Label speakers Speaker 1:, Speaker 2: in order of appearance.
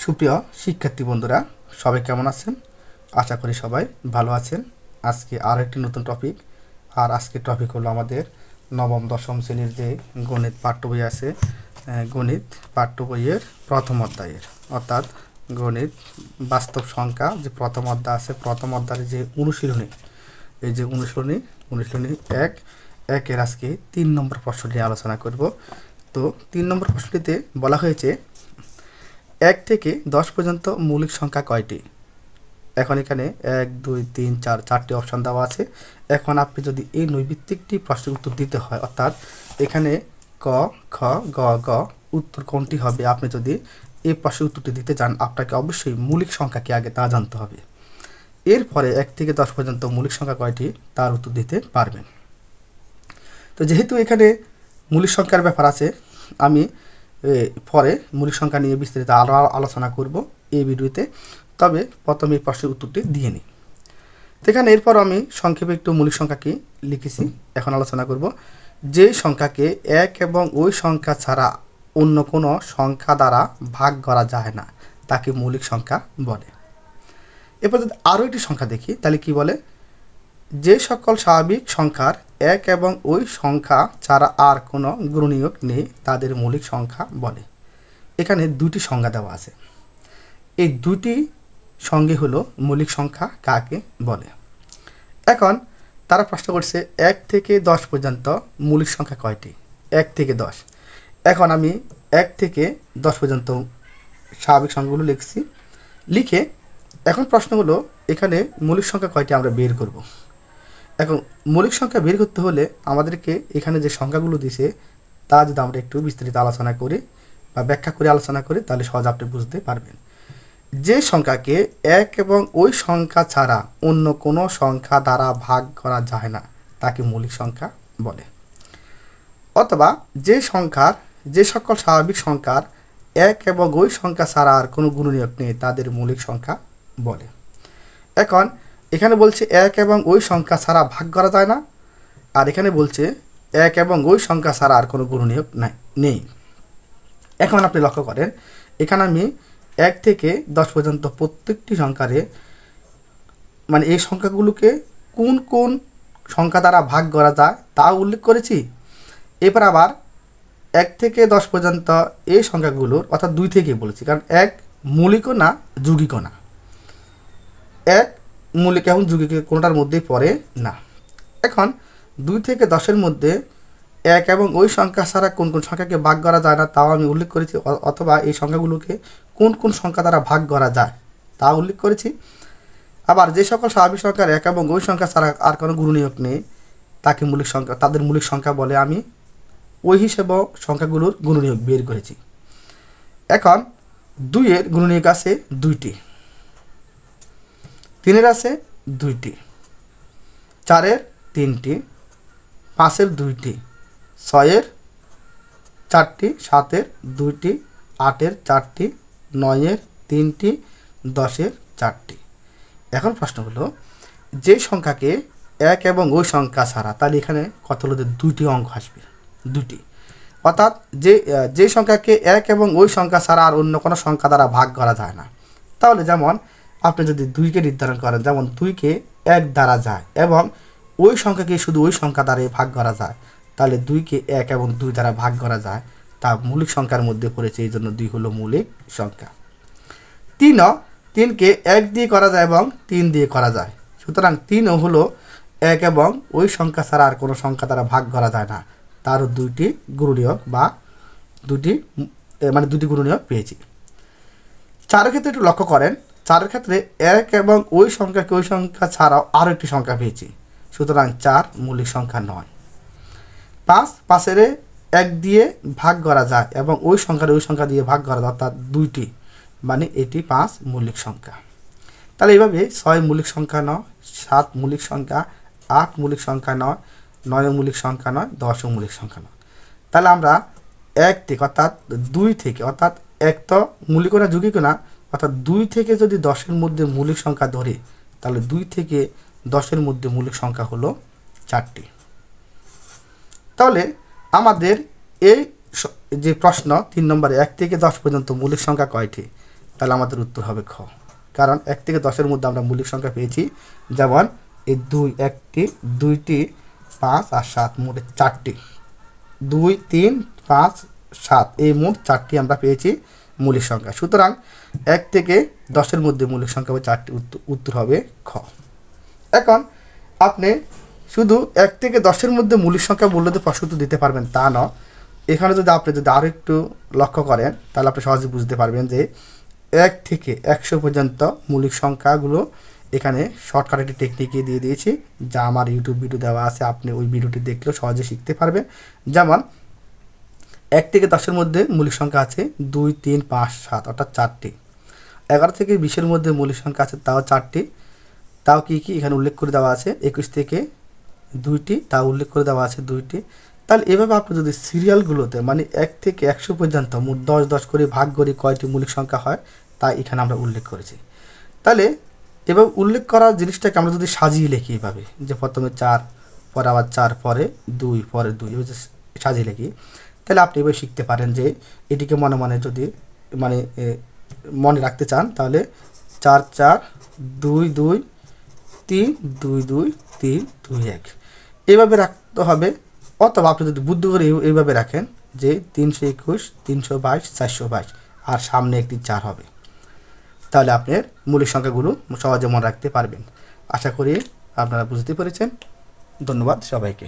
Speaker 1: সুপ্রিয় শিক্ষার্থী বন্ধুরা, সবাই কেমন আছেন? আশা করি সবাই ভালো আছেন। আজকে আর একটি নতুন টপিক, আর আজকের টপিক হলো আমাদের নবম দশম শ্রেণীর যে গণিত পাঠ্য বই আছে, গণিত পাঠ্য বইয়ের প্রথম অধ্যায়ের, অর্থাৎ গণিত বাস্তব সংখ্যা যে প্রথম অধ্যায় আছে, প্রথম অধ্যায়ের যে অনুশীলনী, এই যে অনুশীলনী একের আজকে 3 নম্বর প্রশ্নটি আলোচনা করব। তো 3 নম্বর প্রশ্নটিতে বলা হয়েছে 1 থেকে 10 পর্যন্ত মৌলিক সংখ্যা কয়টি? এখন এখানে 1 2 3 4 চারটি অপশন দেওয়া আছে। এখন আপনি যদি এই নৈর্ভিত্তিকটি প্রশ্নের উত্তর দিতে হয়, অর্থাৎ এখানে ক খ গ গ উত্তর কোনটি হবে, আপনি যদি এই প্রশ্নের উত্তরটি দিতে চান, আপনাকে অবশ্যই মৌলিক সংখ্যা কি আগে তা জানতে হবে। এরপরে 1 থেকে 10 পর্যন্ত মৌলিক সংখ্যা কয়টি তার উত্তর দিতে পারবেন। তো যেহেতু এখানে মৌলিক সংখ্যার ব্যাপার আছে, আমি পরে মৌলিক সংখ্যা নিয়ে বিস্তারিত আলোচনা করব এই ভিডিওতে। তবে প্রথমে এই প্রশ্নের উত্তরটি দিয়ে নিই। তো এখানে এরপর আমি সংক্ষেপে একটু মৌলিক সংখ্যা কি লিখেছি এখন আলোচনা করব। যে সংখ্যাকে 1 এবং ওই সংখ্যা ছাড়া অন্য কোনো সংখ্যা দ্বারা ভাগ করা যায় না তাকে মৌলিক সংখ্যা বলে। এরপর যদি আরও একটি সংখ্যা দেখি, তাহলে কি বলে? যে সকল স্বাভাবিক সংখ্যার 1 এবং ওই সংখ্যা ছাড়া আর কোনো গুণনীয়ক নেই তাদের মৌলিক সংখ্যা বলে। এখানে দুটি সংজ্ঞা দেওয়া আছে। এই দুটি সঙ্গে হলো মৌলিক সংখ্যা কাকে বলে। এখন তারা প্রশ্ন করছে 1 থেকে 10 পর্যন্ত মৌলিক সংখ্যা কয়টি? 1 থেকে 10। এখন আমি 1 থেকে 10 পর্যন্ত স্বাভাবিক সংখ্যাগুলো লিখছি। লিখে এখন প্রশ্ন হলো এখানে মৌলিক সংখ্যা কয়টি আমরা বের করব। এখন মৌলিক সংখ্যা বের করতে হলে আমাদেরকে এখানে যে সংখ্যাগুলো দিছে তা যদি আমরা একটু বিস্তারিত আলোচনা করি বা ব্যাখ্যা করে আলোচনা করি, তাহলে সহজ আপনি বুঝতে পারবেন। যে সংখ্যাকে 1 এবং ওই সংখ্যা ছাড়া অন্য কোনো সংখ্যা দ্বারা ভাগ করা যায় না তাকে মৌলিক সংখ্যা বলে। অথবা যে সকল স্বাভাবিক সংখ্যার 1 এবং ওই সংখ্যা ছাড়া আর কোনো গুণনীয়ক নেই তাদের মৌলিক সংখ্যা বলে। এখন এখানে বলছে 1 এবং ওই সংখ্যা ছাড়া ভাগ করা যায় না, আর এখানে বলছে 1 এবং ওই সংখ্যা ছাড়া আর কোনো গুণনীয়ক নেই। এখন আপনি লক্ষ্য করেন, এখানে আমি 1 থেকে 10 পর্যন্ত প্রত্যেকটি সংখ্যারে মানে এই সংখ্যাগুলোকে কোন কোন সংখ্যা দ্বারা ভাগ করা যায় তা উল্লেখ করেছি। এরপর আবার 1 থেকে 10 পর্যন্ত এই সংখ্যাগুলোর, অর্থাৎ 2 থেকে বলেছি, কারণ 1 মৌলিকও না যৌগিকও না, 1 মৌলিক এবং যৌগিক কোনোটার মধ্যেই পড়ে না। এখন 2 থেকে 10-এর মধ্যে 1 এবং ওই সংখ্যা ছাড়া কোন কোন সংখ্যাকে ভাগ করা যায় না তাও আমি উল্লেখ করেছি, অথবা এই সংখ্যাগুলোকে কোন কোন সংখ্যা দ্বারা ভাগ করা যায় তা উল্লেখ করেছি। আবার যে সকল স্বাভাবিক সংখ্যার 1 এবং ওই সংখ্যা ছাড়া আর কোনো গুণনীয়ক নেই তাকে মৌলিক সংখ্যা, তাদের মৌলিক সংখ্যা বলে। আমি ওই হিসেবে সংখ্যাগুলোর গুণনীয়ক বের করেছি। এখন 2-এর গুণনীয়ক আছে 2টি, 3-এর আছে 2টি, 4-এর 3টি, 5-এর 2টি, 6-এর 4টি, 7-এর 2টি, 8-এর 4টি, 9-এর 3টি, 10-এর 4টি। এখন প্রশ্ন হলো যে সংখ্যাকে 1 এবং ওই সংখ্যা ছাড়া, তাহলে এখানে কত হলো? 2টি অঙ্ক আসবে, 2টি। অর্থাৎ যে সংখ্যাকে 1 এবং ওই সংখ্যা ছাড়া আর অন্য কোনো সংখ্যা দ্বারা ভাগ করা যায় না। তাহলে যেমন আপনি যদি 2কে নির্ধারণ করেন, যেমন 2কে 1 দ্বারা যায় এবং ওই সংখ্যাকে শুধু ওই সংখ্যা দ্বারা ভাগ করা যায়, তাহলে 2কে 1 এবং 2 দ্বারা ভাগ করা যায়, তা মৌলিক সংখ্যার মধ্যে পড়েছে, এই জন্য 2 হলো মৌলিক সংখ্যা। 3কে 1 দিয়ে করা যায় এবং 3 দিয়ে করা যায়, সুতরাং 3ও হলো 1 এবং ওই সংখ্যা ছাড়া আর কোনো সংখ্যা দ্বারা ভাগ করা যায় না, তারও 2টি গুণনীয়ক বা 2টি গুণনীয়ক পেয়েছি। 4-এর ক্ষেত্রে একটু লক্ষ্য করেন, 4-এর ক্ষেত্রে 1 এবং ওই সংখ্যা ছাড়াও আরও একটি সংখ্যা পেয়েছি, সুতরাং 4 মৌলিক সংখ্যা নয়। 5-এর 1 দিয়ে ভাগ করা যায় এবং ওই সংখ্যা দিয়ে ভাগ করা যায়, অর্থাৎ 2টি, মানে এটি 5 মৌলিক সংখ্যা। তাহলে এইভাবে 6 মৌলিক সংখ্যা নয়, 7 মৌলিক সংখ্যা, 8 মৌলিক সংখ্যা নয়, 9 মৌলিক সংখ্যা নয়, 10 মৌলিক সংখ্যা নয়। তাহলে আমরা 1 থেকে, অর্থাৎ 2 থেকে, অর্থাৎ 1 তো মৌলিক না যৌগিক না, অর্থাৎ 2 থেকে যদি 10-এর মধ্যে মৌলিক সংখ্যা ধরে, তাহলে 2 থেকে 10-এর মধ্যে মৌলিক সংখ্যা হলো 4টি। তাহলে আমাদের এই যে প্রশ্ন 3 নম্বরে 1 থেকে 10 পর্যন্ত মৌলিক সংখ্যা কয়টি, তাহলে আমাদের উত্তর হবে খ। কারণ 1 থেকে 10-এর মধ্যে আমরা মৌলিক সংখ্যা পেয়েছি, যেমন এই 2 একটি, 2টি, 5 আর 7, মোট 4টি। 2, 3, 5, 7 এই মোট 4টি আমরা পেয়েছি মৌলিক সংখ্যা। সুতরাং 1 থেকে 10-এর মধ্যে মৌলিক সংখ্যা হবে 4টি, উত্তর হবে খ। এখন আপনি শুধু 1 থেকে 10-এর মধ্যে মৌলিক সংখ্যা বললে তো প্রশ্ন উত্তর দিতে পারবেন তা না। এখানে যদি আপনি আরও একটু লক্ষ্য করেন তাহলে আপনি সহজে বুঝতে পারবেন যে 1 থেকে 100 পর্যন্ত মৌলিক সংখ্যাগুলো এখানে শর্টকাট একটি টেকনিকে দিয়ে দিয়েছি, যা আমার ইউটিউব ভিডিও দেওয়া আছে, আপনি ওই ভিডিওটি দেখলেও সহজে শিখতে পারবেন। যেমন 1 থেকে 10-এর মধ্যে মৌলিক সংখ্যা আছে 2, 3, 5, 7 অর্থাৎ 4টি। 11 থেকে 20-এর মধ্যে মৌলিক সংখ্যা আছে তাও 4টি। তাও কি এখানে উল্লেখ করে দেওয়া আছে। 21 থেকে 2টি, তাও উল্লেখ করে দেওয়া আছে 2টি। তাহলে এভাবে আপনি যদি সিরিয়ালগুলোতে মানে 1 থেকে 100 পর্যন্ত মোট 10 করে ভাগ করে কয়টি মৌলিক সংখ্যা হয় তা এখানে আমরা উল্লেখ করেছি। তাহলে এভাবে উল্লেখ করা জিনিসটাকে আমরা যদি সাজিয়ে লিখি এভাবে, যে প্রথমে 4, পরে আবার 4, পরে 2, পরে 2, এভাবে সাজিয়ে লিখি, তাহলে আপনি এভাবে শিখতে পারেন যে এটিকে মনে মনে যদি মানে মনে রাখতে চান তাহলে 4, 4, 2, 2, 3, 2, 2, 3, 2, 1 এইভাবে রাখতে হবে। অথবা আপনি যদি বুদ্ধি করে এইভাবে রাখেন যে 321, 322, 422 আর সামনে একটি 4 হবে, তাহলে আপনার মৌলিক সংখ্যাগুলো সহজে মনে রাখতে পারবেন। আশা করি আপনারা বুঝতে পেরেছেন। ধন্যবাদ সবাইকে।